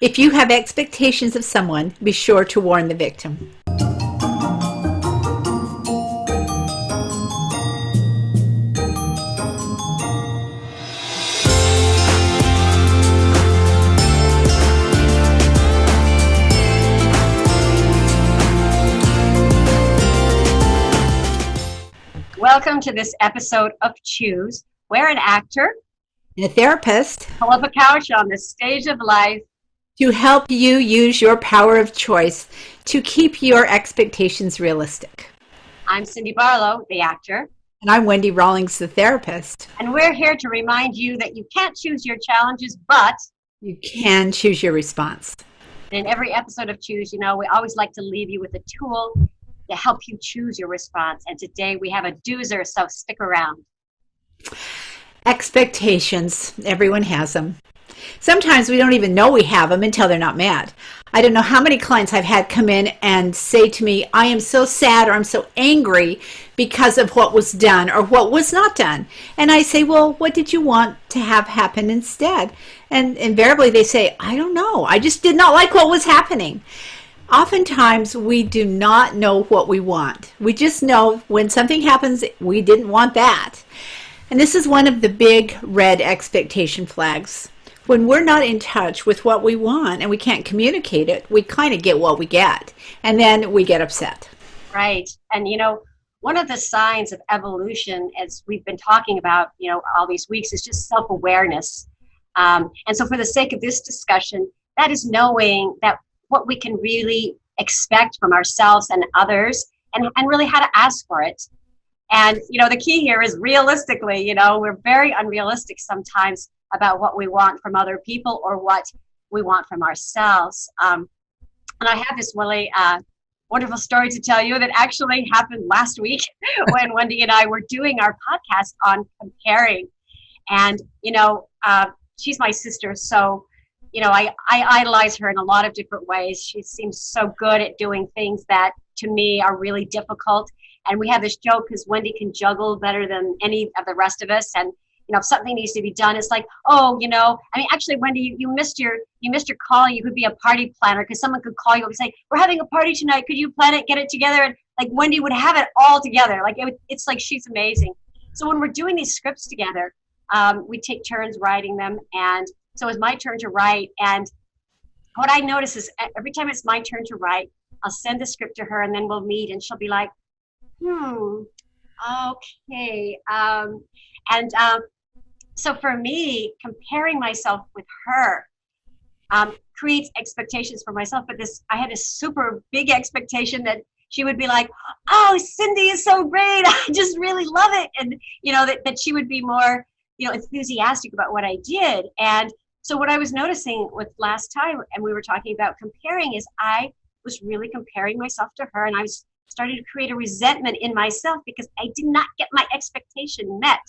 If you have expectations of someone, be sure to warn the victim. Welcome to this episode of Choose, where an actor And a therapist pull up a couch on the stage of life to help you use your power of choice to keep your expectations realistic. I'm Cindy Barlow, the actor. And I'm Wendy Rawlings, the therapist. And we're here to remind you that you can't choose your challenges, but you can choose your response. In every episode of Choose, we always like to leave you with a tool to help you choose your response. And today we have a doozer, so stick around. Expectations. Everyone has them. Sometimes we don't even know we have them until they're not met. I don't know how many clients I've had come in and say to me, I am so sad or I'm so angry because of what was done or what was not done. And I say, well, what did you want to have happen instead? And invariably they say, I don't know. I just did not like what was happening. Oftentimes, we do not know what we want. We just know when something happens, we didn't want that. And this is one of the big red expectation flags. When we're not in touch with what we want and we can't communicate it, we kind of get what we get. And then we get upset. Right. And, one of the signs of evolution, as we've been talking about, all these weeks, is just self-awareness. And so for the sake of this discussion, that is knowing that what we can really expect from ourselves and others, and really how to ask for it. And, the key here is realistically, we're very unrealistic sometimes about what we want from other people or what we want from ourselves. And I have this really wonderful story to tell you that actually happened last week when Wendy and I were doing our podcast on comparing. And, she's my sister, so I idolize her in a lot of different ways. She seems so good at doing things that to me are really difficult. And we have this joke because Wendy can juggle better than any of the rest of us. And, if something needs to be done, it's like, actually, Wendy, you missed your call. You could be a party planner because someone could call you and say, we're having a party tonight. Could you plan it, get it together? And like Wendy would have it all together. Like it's like she's amazing. So when we're doing these scripts together, we take turns writing them. And so it's my turn to write. And what I notice is every time it's my turn to write, I'll send the script to her and then we'll meet and she'll be like, okay. So for me, comparing myself with her creates expectations for myself. But I had a super big expectation that she would be like, oh, Cindy is so great. I just really love it. And, that she would be more, enthusiastic about what I did. And so what I was noticing with last time, and we were talking about comparing, is I was really comparing myself to her. And I was starting to create a resentment in myself because I did not get my expectation met.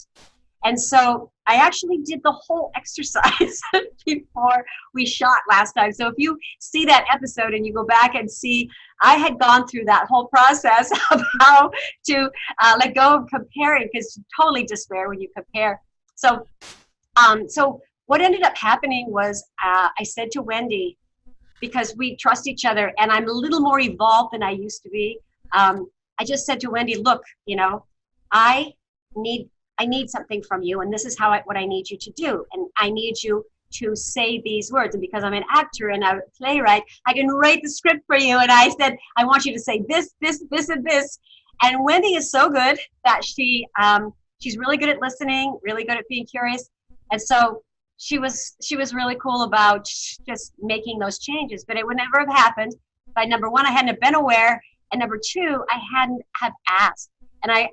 And so I actually did the whole exercise before we shot last time. So if you see that episode and you go back and see, I had gone through that whole process of how to let go of comparing, because you totally despair when you compare. So what ended up happening was I said to Wendy, because we trust each other and I'm a little more evolved than I used to be, I just said to Wendy, look, I need something from you, and this is what I need you to do. And I need you to say these words. And because I'm an actor and a playwright, I can write the script for you. And I said, I want you to say this, this, this, and this. And Wendy is so good that she's really good at listening, really good at being curious. And so she was really cool about just making those changes. But it would never have happened by, number one, I hadn't have been aware, and number two, I hadn't have asked. And I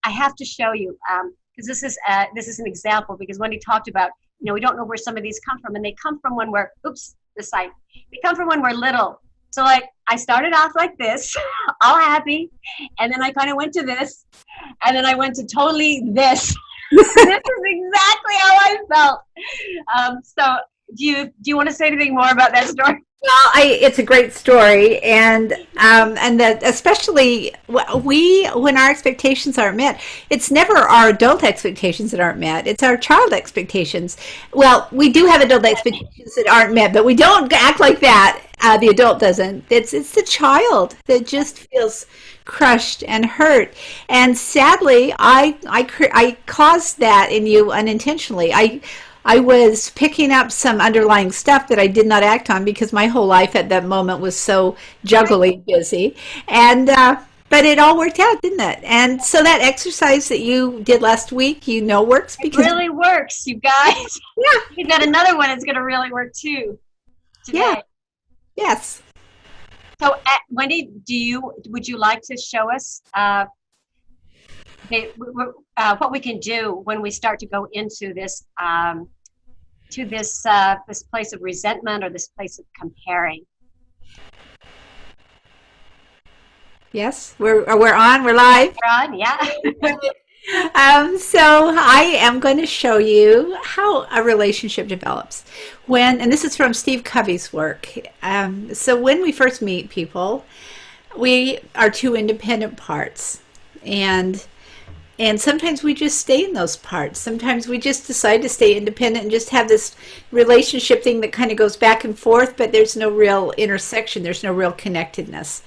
have to show you, because this is an example, because Wendy talked about, we don't know where some of these come from, and they come from when we're, they come from when we're little. So like, I started off like this, all happy, and then I kind of went to this, and then I went to totally this. This is exactly how I felt. So do you want to say anything more about that story? It's a great story, and that especially when our expectations aren't met, it's never our adult expectations that aren't met. It's our child expectations. Well, we do have adult expectations that aren't met, but we don't act like that. The adult doesn't. It's the child that just feels crushed and hurt. And sadly, I caused that in you unintentionally. I was picking up some underlying stuff that I did not act on because my whole life at that moment was so juggling busy. And, but it all worked out, didn't it? And so that exercise that you did last week, works It because, really works, you guys. yeah, You've got another one that's going to really work too yeah, today. yes. So, Wendy, would you like to show us what we can do when we start to go into this this place of resentment or this place of comparing? Yes, we're on, we're live. We're on, yeah. So I am going to show you how a relationship develops and this is from Steve Covey's work. So when we first meet people, we are two independent parts, and sometimes we just stay in those parts. Sometimes we just decide to stay independent and just have this relationship thing that kind of goes back and forth, but there's no real intersection. There's no real connectedness.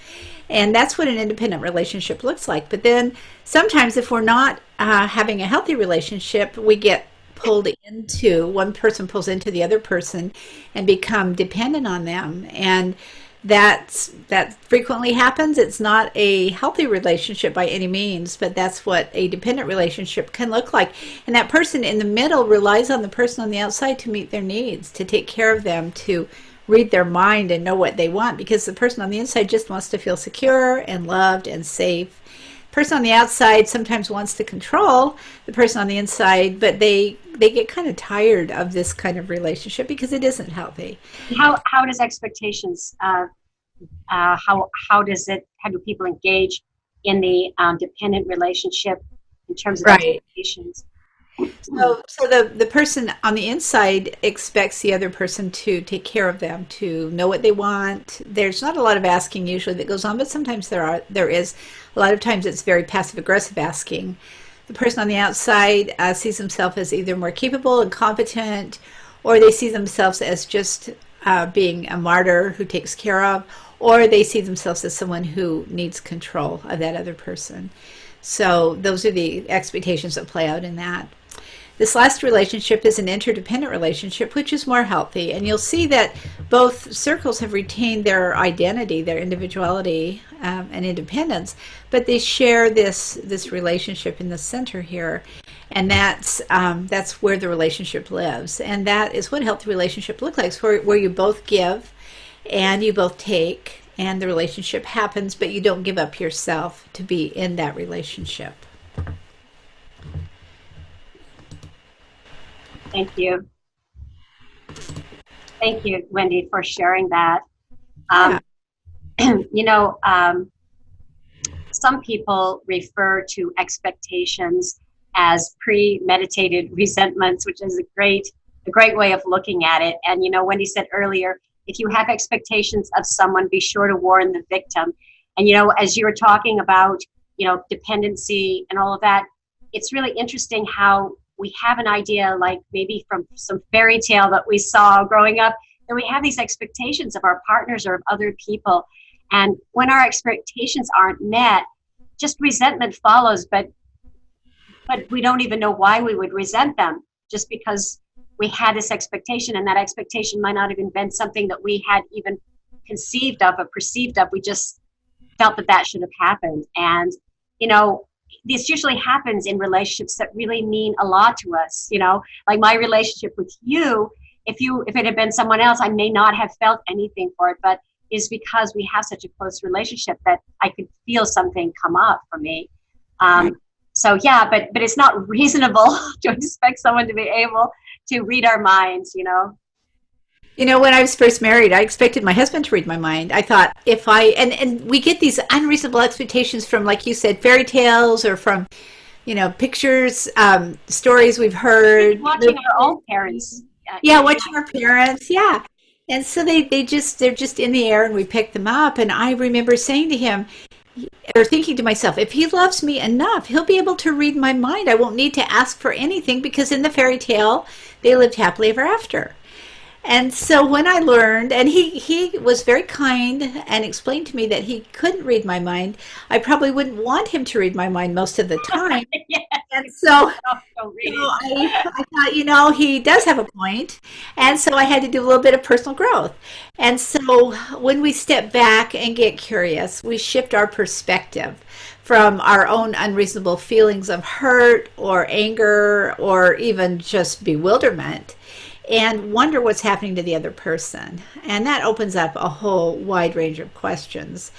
And that's what an independent relationship looks like. But then sometimes if we're not having a healthy relationship, we get one person pulls into the other person and become dependent on them. And that frequently happens. It's not a healthy relationship by any means, but that's what a dependent relationship can look like. And that person in the middle relies on the person on the outside to meet their needs, to take care of them, to read their mind and know what they want, because the person on the inside just wants to feel secure and loved and safe. The person on the outside sometimes wants to control the person on the inside, but they get kind of tired of this kind of relationship because it isn't healthy. How does expectations how do people engage in the dependent relationship in terms of expectations? So the person on the inside expects the other person to take care of them, to know what they want. There's not a lot of asking usually that goes on, but sometimes there is. A lot of times it's very passive aggressive asking. The person on the outside sees themselves as either more capable and competent, or they see themselves as just being a martyr who takes care of, or they see themselves as someone who needs control of that other person. So those are the expectations that play out in that. This last relationship is an interdependent relationship, which is more healthy. And you'll see that both circles have retained their identity, their individuality, and independence, but they share this relationship in the center here. And that's where the relationship lives. And that is what a healthy relationship looks like, where you both give and you both take, and the relationship happens, but you don't give up yourself to be in that relationship. Thank you. Thank you, Wendy, for sharing that. Some people refer to expectations as premeditated resentments, which is a great way of looking at it. And, Wendy said earlier, if you have expectations of someone, be sure to warn the victim. And, as you were talking about, dependency and all of that, it's really interesting how we have an idea, like maybe from some fairy tale that we saw growing up, that we have these expectations of our partners or of other people. And when our expectations aren't met, just resentment follows, but we don't even know why we would resent them, just because we had this expectation, and that expectation might not have even been something that we had even conceived of or perceived of. We just felt that should have happened. And, this usually happens in relationships that really mean a lot to us, like my relationship with you. If it had been someone else, I may not have felt anything for it, but it's because we have such a close relationship that I could feel something come up for me. So yeah, but it's not reasonable to expect someone to be able to read our minds, When I was first married, I expected my husband to read my mind. I thought and we get these unreasonable expectations from, like you said, fairy tales, or from, pictures, stories we've heard. Watching our own parents. Yeah, watching our parents. Yeah. And so they're just in the air and we pick them up. And I remember saying to him, or thinking to myself, if he loves me enough, he'll be able to read my mind. I won't need to ask for anything because in the fairy tale, they lived happily ever after. And so when I learned, and he was very kind and explained to me that he couldn't read my mind, I probably wouldn't want him to read my mind most of the time. Yes. And so, Don't read I thought, he does have a point. And so I had to do a little bit of personal growth. And so when we step back and get curious, we shift our perspective from our own unreasonable feelings of hurt or anger or even just bewilderment and wonder what's happening to the other person. And that opens up a whole wide range of questions.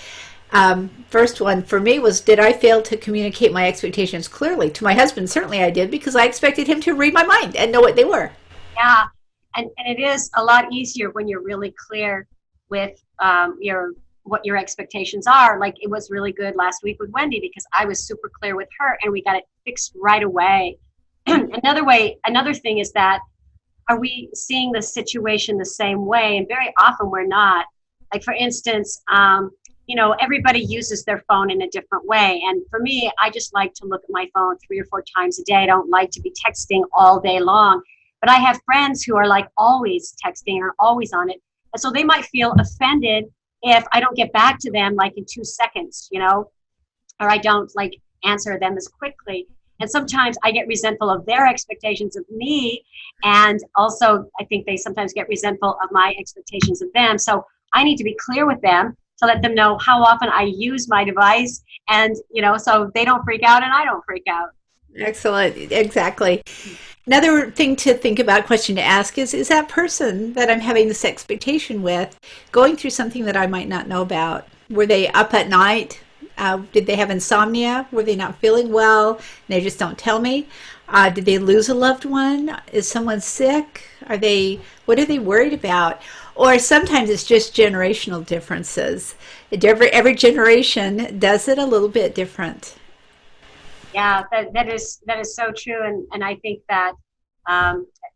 First one for me was, did I fail to communicate my expectations clearly? To my husband, certainly I did, because I expected him to read my mind and know what they were. Yeah, and it is a lot easier when you're really clear with what your expectations are. Like it was really good last week with Wendy because I was super clear with her and we got it fixed right away. Another thing is that, are we seeing the situation the same way? And very often we're not. Like for instance, everybody uses their phone in a different way. And for me, I just like to look at my phone 3 or 4 times a day. I don't like to be texting all day long. But I have friends who are like always texting or always on it. And so they might feel offended if I don't get back to them like in 2 seconds, or I don't like answer them as quickly. And sometimes I get resentful of their expectations of me. And also I think they sometimes get resentful of my expectations of them. So I need to be clear with them to let them know how often I use my device and, so they don't freak out and I don't freak out. Excellent. Exactly. Another thing to think about, question to ask is that person that I'm having this expectation with going through something that I might not know about? Were they up at night? Did they have insomnia? Were they not feeling well? They just don't tell me. Did they lose a loved one? Is someone sick? What are they worried about? Or sometimes it's just generational differences. Every generation does it a little bit different. Yeah, that is so true. And I think that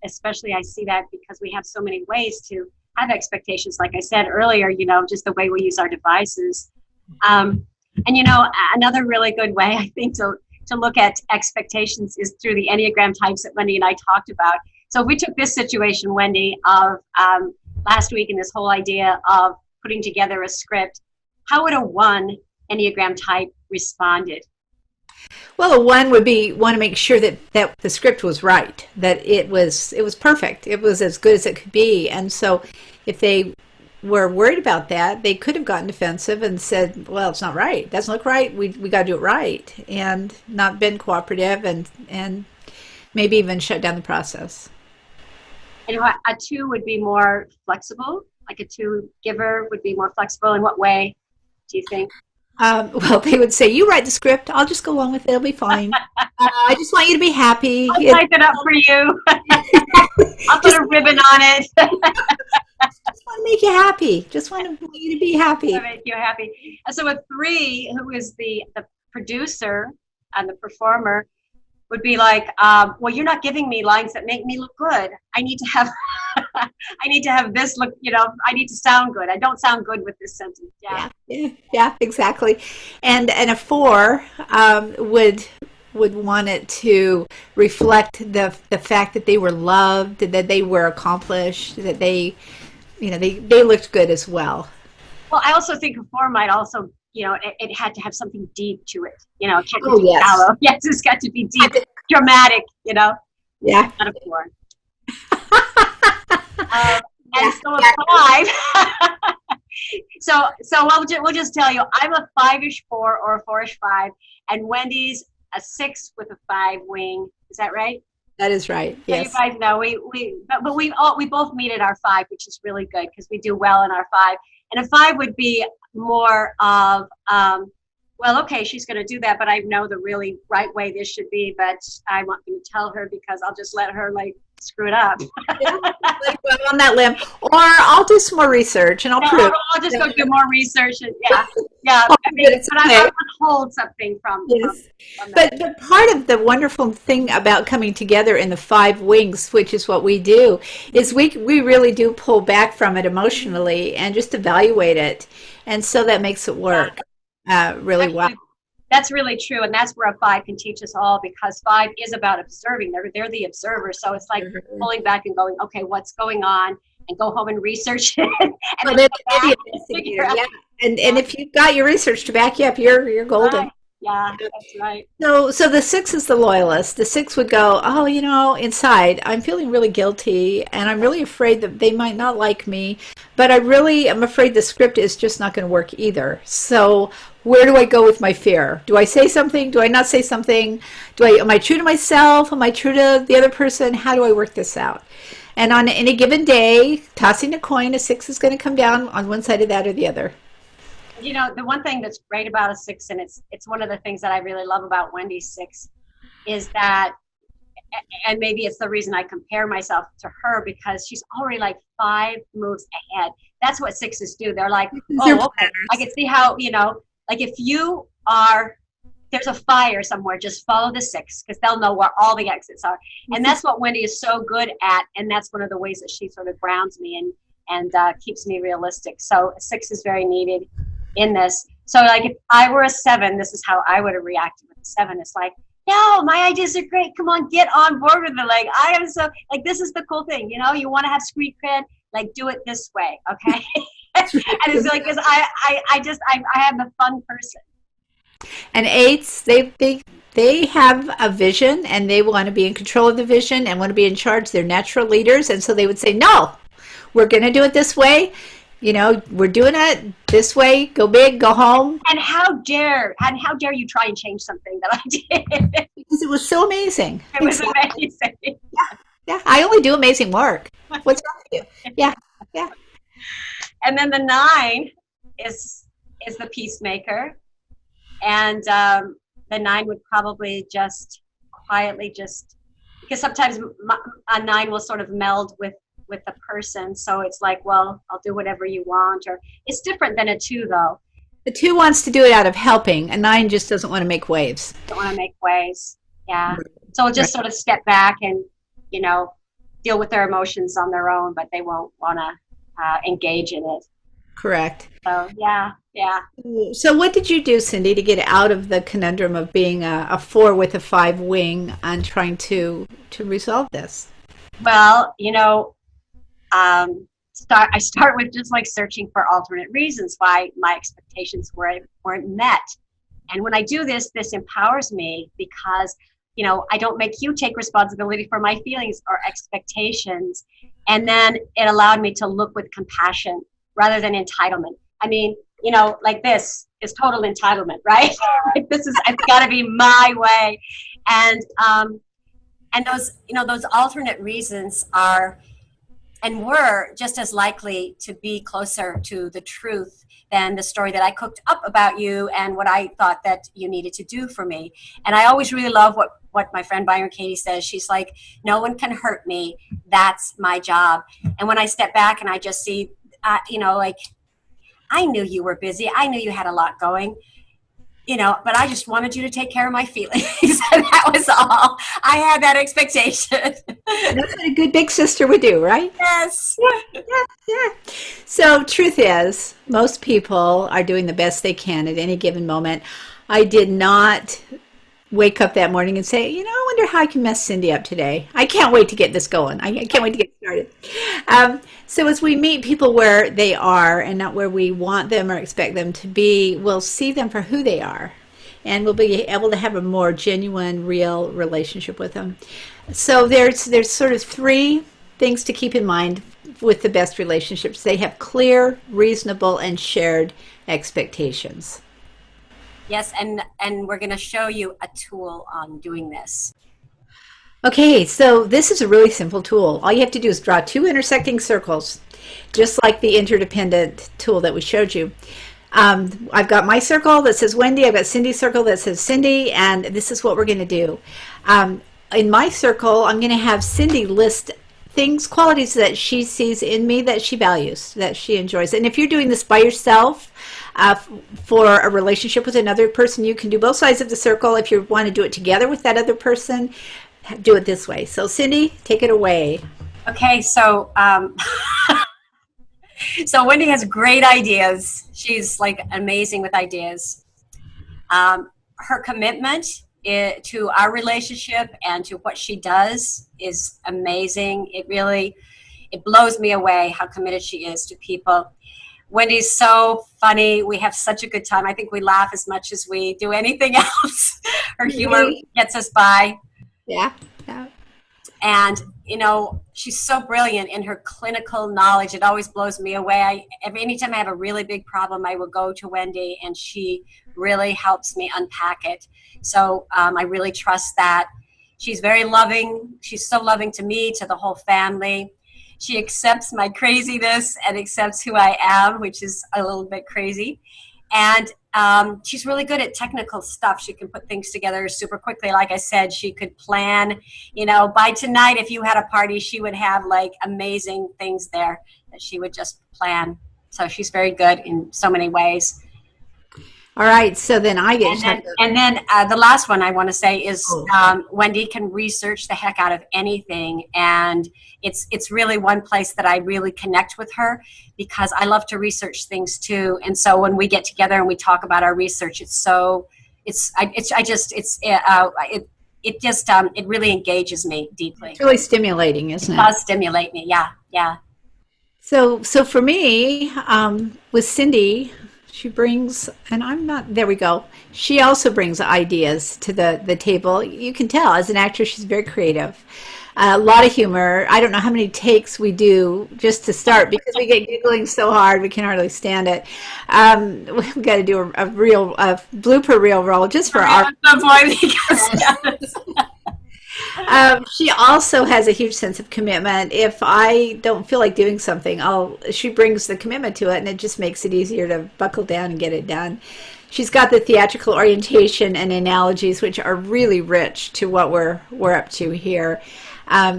especially I see that because we have so many ways to have expectations. Like I said earlier, just the way we use our devices. And another really good way I think to look at expectations is through the Enneagram types that Wendy and I talked about. So if we took this situation, Wendy, of last week and this whole idea of putting together a script, how would a 1 Enneagram type responded? Well, a 1 would want to make sure that the script was right, that it was perfect. It was as good as it could be. And so if they were worried about that, they could have gotten defensive and said, well, it's not right. It doesn't look right. We got to do it right, and not been cooperative and maybe even shut down the process. And a 2 would be more flexible, like a 2 giver would be more flexible. In what way do you think? Well, they would say, you write the script. I'll just go along with it. It'll be fine. I just want you to be happy. I'll type it up for you. I'll put a ribbon on it. Just want to make you happy. Just want you to be happy. Make you happy. And so a 3, who is the producer and the performer, would be like, well, you're not giving me lines that make me look good. I need to have this look, I need to sound good. I don't sound good with this sentence. Yeah, exactly. And a 4 would want it to reflect the fact that they were loved, that they were accomplished, that they looked good as well. Well, I also think a 4 might also, it had to have something deep to it. It can't be yes. shallow. Yes, it's got to be deep, dramatic. Yeah. Not a 4. And so a 5. so we'll just tell you, I'm a 5-ish 4 or a 4-ish 5, and Wendy's a 6 with a 5 wing. Is that right? That is right. Yes. So you guys know we both meet at our 5, which is really good because we do well in our 5. And a 5 would be more of well, okay, she's going to do that, but I know the really right way this should be, but I'm not going to tell her because I'll just let her screw it up. Well, on that limb. Or I'll do some more research and I'll No, prove. I'll just go do more research. And, yeah, yeah. Oh, I but mean, it's but I okay. withhold something Yes. from that. But part of the wonderful thing about coming together in the five wings, which is what we do, is we really do pull back from it emotionally and just evaluate it. And so that makes it work really well. Actually, that's really true, and that's where a five can teach us all, because five is about observing. They're the observer, so it's like pulling back and going, okay, what's going on, and go home and research it, and But then it's come back the and figure investigator, out. yeah. And if you've got your research to back you up, you're golden. Right. Yeah, that's right. So the six is the loyalist. The six would go, oh, inside, I'm feeling really guilty and I'm really afraid that they might not like me, but I really am afraid the script is just not going to work either. So where do I go with my fear? Do I say something? Do I not say something? Am I true to myself? Am I true to the other person? How do I work this out? And on any given day, tossing a coin, a six is going to come down on one side of that or the other. The one thing that's great about a six, and it's one of the things that I really love about Wendy's six, is that, and maybe it's the reason I compare myself to her, because she's already like 5 moves ahead. That's what sixes do. They're like, oh, okay, I can see how, like if there's a fire somewhere, just follow the six, because they'll know where all the exits are. And that's what Wendy is so good at, and that's one of the ways that she sort of grounds me and keeps me realistic. So a six is very needed in this. So like if I were a 7, this is how I would have reacted with a 7. It's like, no, my ideas are great. Come on, get on board with it. Like I am so like, this is the cool thing. You want to have street cred, like do it this way, okay? And it's like this. I am the fun person. And eights, they have a vision and they want to be in control of the vision and want to be in charge. They're natural leaders, and so they would say, no, we're going to do it this way. We're doing it this way. Go big, go home. And how dare you try and change something that I did? Because it was so amazing. It was amazing. Yeah. I only do amazing work. What's wrong with you? Yeah. And then the 9 is the peacemaker, and the 9 would probably just quietly because sometimes a 9 will sort of meld with the person, so it's like, well, I'll do whatever you want, or it's different than a 2 though. The 2 wants to do it out of helping. A 9 just doesn't want to make waves. Don't want to make waves. Yeah. So we'll just sort of step back and deal with their emotions on their own, but they won't want to engage in it. Correct. So yeah. So what did you do, Cindy, to get out of the conundrum of being a 4 with a 5 wing and trying to resolve this? Well, I start with just like searching for alternate reasons why my expectations weren't met. And when I do this empowers me, because I don't make you take responsibility for my feelings or expectations. And then it allowed me to look with compassion rather than entitlement. I mean, like this is total entitlement, right? Like it's got to be my way. And those alternate reasons are and were just as likely to be closer to the truth than the story that I cooked up about you and what I thought that you needed to do for me. And I always really love what my friend Byron Katie says. She's like, no one can hurt me. That's my job. And when I step back and I just see, like, I knew you were busy. I knew you had a lot going. But I just wanted you to take care of my feelings. And that was all. I had that expectation. That's what a good big sister would do, right? Yes. Yeah. So truth is, most people are doing the best they can at any given moment. I did not wake up that morning and say, I wonder how I can mess Cindy up today. I can't wait to get this going. I can't wait to get started. So as we meet people where they are and not where we want them or expect them to be, we'll see them for who they are. And we'll be able to have a more genuine, real relationship with them. So there's sort of 3 things to keep in mind with the best relationships. They have clear, reasonable, and shared expectations. Yes, and we're going to show you a tool on doing this. Okay, so this is a really simple tool. All you have to do is draw 2 intersecting circles, just like the interdependent tool that we showed you. I've got my circle that says Wendy, I've got Cindy's circle that says Cindy, and this is what we're going to do. In my circle, I'm going to have Cindy list things, qualities that she sees in me that she values, that she enjoys. And if you're doing this by yourself, for a relationship with another person, you can do both sides of the circle. If you want to do it together with that other person, do it this way. So Cindy, take it away. Okay, so so Wendy has great ideas. She's like amazing with ideas. Her commitment to our relationship and to what she does is amazing. It blows me away how committed she is to people. Wendy's so funny. We have such a good time. I think we laugh as much as we do anything else. Her humor gets us by. Yeah. Yeah. And, she's so brilliant in her clinical knowledge. It always blows me away. Anytime I have a really big problem, I will go to Wendy, and she really helps me unpack it. So I really trust that. She's very loving. She's so loving to me, to the whole family. She accepts my craziness and accepts who I am, which is a little bit crazy. And she's really good at technical stuff. She can put things together super quickly. Like I said, she could plan, by tonight, if you had a party, she would have like amazing things there that she would just plan. So she's very good in so many ways. All right, so then I get and then the last one I want to say is Wendy can research the heck out of anything, and it's really one place that I really connect with her, because I love to research things too. And so when we get together and we talk about our research, it really engages me deeply. It's really stimulating, isn't it? It does stimulate me, yeah. So for me, with Cindy, she brings, and there we go. She also brings ideas to the table. You can tell, as an actress, she's very creative. A lot of humor. I don't know how many takes we do just to start, because we get giggling so hard we can hardly stand it. We've got to do a blooper reel roll just for our... She also has a huge sense of commitment. If I don't feel like doing something, she brings the commitment to it, and it just makes it easier to buckle down and get it done. She's got the theatrical orientation and analogies, which are really rich to what we're up to here.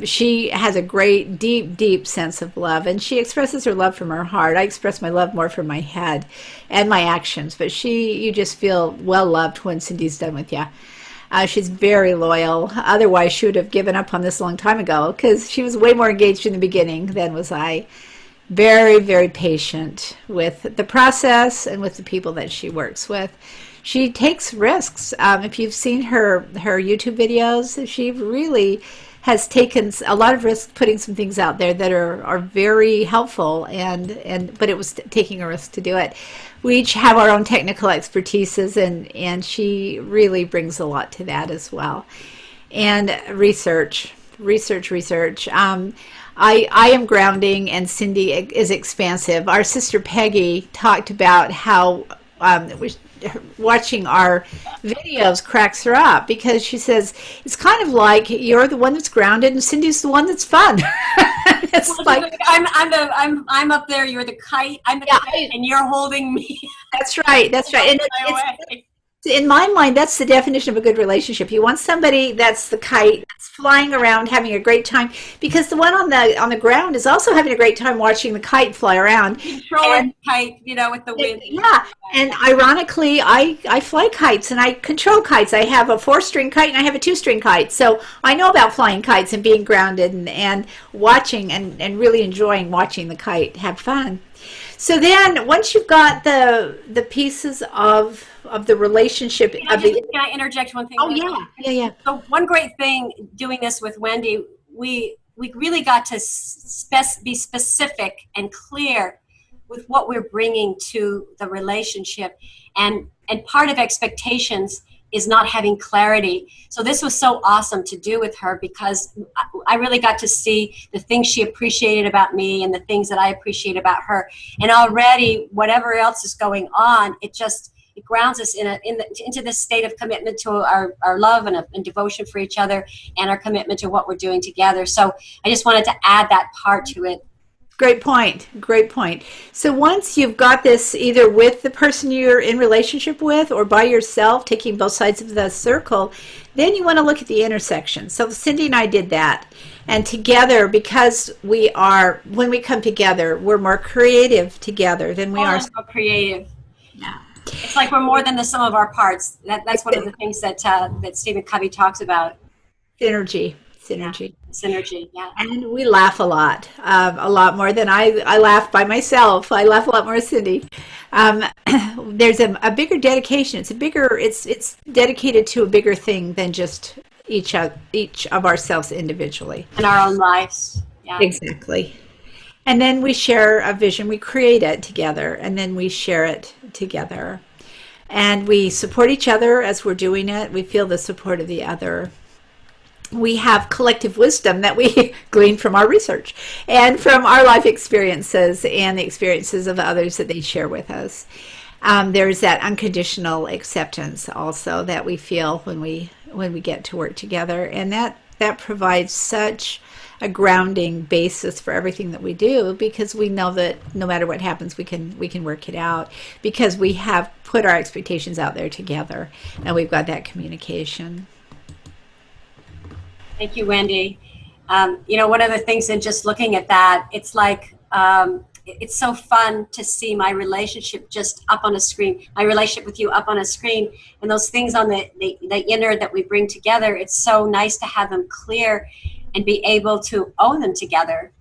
She has a great, deep sense of love, and she expresses her love from her heart. I express my love more from my head and my actions, but you just feel well loved when Cindy's done with you. She's very loyal. Otherwise, she would have given up on this a long time ago, because she was way more engaged in the beginning than was I. Very, very patient with the process and with the people that she works with. She takes risks. If you've seen her YouTube videos, she really has taken a lot of risks putting some things out there that are very helpful, but it was taking a risk to do it. We each have our own technical expertises, and she really brings a lot to that as well. And research. I am grounding, and Cindy is expansive. Our sister Peggy talked about how watching our videos cracks her up, because she says it's kind of like you're the one that's grounded and Cindy's the one that's fun. It's like I'm up there, you're the kite, I'm the kite, and you're holding me. That's right. And in my mind, that's the definition of a good relationship. You want somebody that's the kite, that's flying around, having a great time, because the one on the ground is also having a great time watching the kite fly around. Controlling the kite, with the wind. Yeah, and ironically, I fly kites, and I control kites. I have a 4-string kite, and I have a 2-string kite. So I know about flying kites and being grounded and watching and really enjoying watching the kite have fun. So then, once you've got the pieces of the relationship, can I interject one thing? Oh yeah. So one great thing doing this with Wendy, we really got to be specific and clear with what we're bringing to the relationship, and part of expectations is not having clarity. So this was so awesome to do with her, because I really got to see the things she appreciated about me and the things that I appreciate about her. And already, whatever else is going on, it grounds us into this state of commitment to our love and devotion for each other, and our commitment to what we're doing together. So I just wanted to add that part to it. Great point. So once you've got this, either with the person you're in relationship with or by yourself, taking both sides of the circle, then you want to look at the intersection. So Cindy and I did that. And together, because when we come together, we're more creative together than we are. So creative. Yeah. It's like we're more than the sum of our parts. That's one of the things that Stephen Covey talks about. Synergy. Yeah. Synergy. Yeah. And we laugh a lot more than I laugh by myself. I laugh a lot more, Cindy. Um, there's a bigger dedication. It's dedicated to a bigger thing than just each of ourselves individually. In our own lives. Yeah. Exactly. And then we share a vision. We create it together, and then we share it together. And we support each other as we're doing it. We feel the support of the other. We have collective wisdom that we glean from our research and from our life experiences and the experiences of others that they share with us. There's that unconditional acceptance also that we feel when we get to work together, and that provides such a grounding basis for everything that we do, because we know that no matter what happens, we can work it out, because we have put our expectations out there together and we've got that communication. Thank you, Wendy. One of the things in just looking at that, it's like, it's so fun to see my relationship just up on a screen, my relationship with you up on a screen, and those things on the inner that we bring together. It's so nice to have them clear and be able to own them together,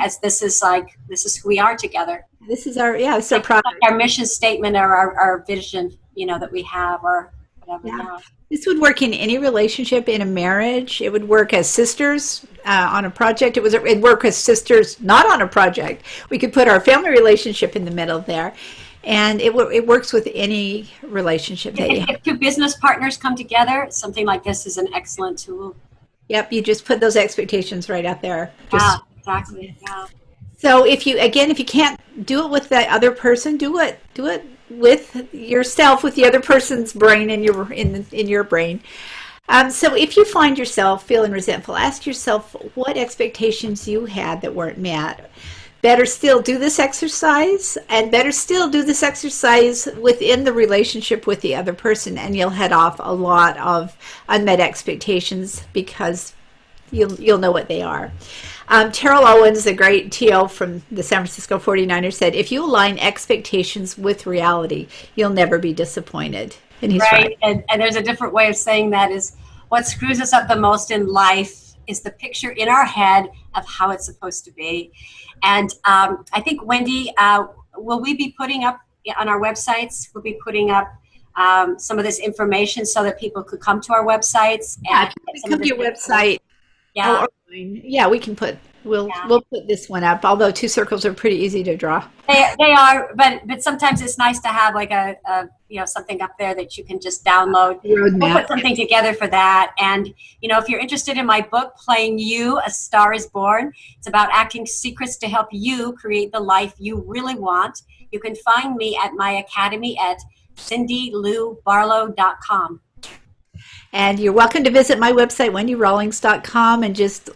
as this is who we are together. This is our product. Like our mission statement or our vision, that we have, or whatever. Yeah. This would work in any relationship, in a marriage. It would work as sisters on a project. It'd work as sisters not on a project. We could put our family relationship in the middle there. And it works with any relationship that you have. If two business partners come together, something like this is an excellent tool. Yep, you just put those expectations right out there. Exactly. Yeah. So if you can't do it with the other person, do it with yourself, with the other person's brain in your brain. So if you find yourself feeling resentful, ask yourself what expectations you had that weren't met. Better still, do this exercise, and better still, do this exercise within the relationship with the other person, and you'll head off a lot of unmet expectations, because you'll know what they are. Terrell Owens, the great TO from the San Francisco 49ers, said, if you align expectations with reality, you'll never be disappointed. And he's right. And there's a different way of saying that is, what screws us up the most in life is the picture in our head of how it's supposed to be. And I think, Wendy, will we be putting up on our websites, we'll be putting up some of this information so that people could come to our websites. Yeah, come to your website. Yeah. Yeah, we can we'll put this one up, although 2 circles are pretty easy to draw. They are, but sometimes it's nice to have like a something up there that you can just download. We'll put something together for that. And if you're interested in my book, Playing You, A Star Is Born, it's about acting secrets to help you create the life you really want. You can find me at my academy at cindyloubarlow.com. And you're welcome to visit my website, wendyrawlings.com, and just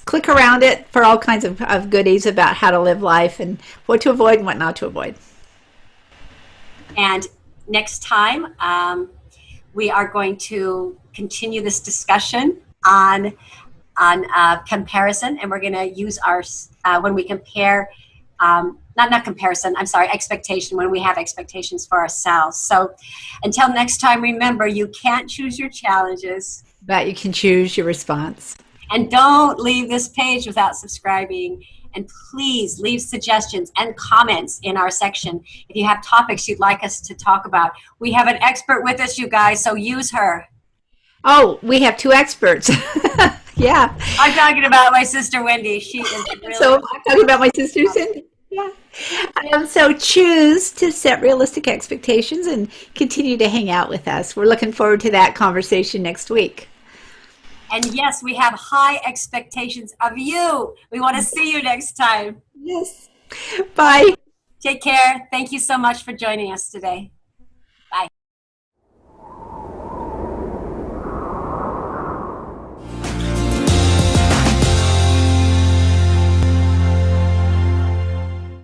click around it for all kinds of goodies about how to live life and what to avoid and what not to avoid. And next time, we are going to continue this discussion on comparison, and we're going to use our when we compare. Not comparison, I'm sorry, expectation, when we have expectations for ourselves. So until next time, remember, you can't choose your challenges, but you can choose your response. And don't leave this page without subscribing. And please leave suggestions and comments in our section if you have topics you'd like us to talk about. We have an expert with us, you guys, so use her. Oh, we have 2 experts. Yeah. I'm talking about my sister, Wendy. She is really... So I'm talking about my sister, Cindy. Yeah. So choose to set realistic expectations and continue to hang out with us. We're looking forward to that conversation next week. And yes, we have high expectations of you. We want to see you next time. Yes. Bye. Take care. Thank you so much for joining us today.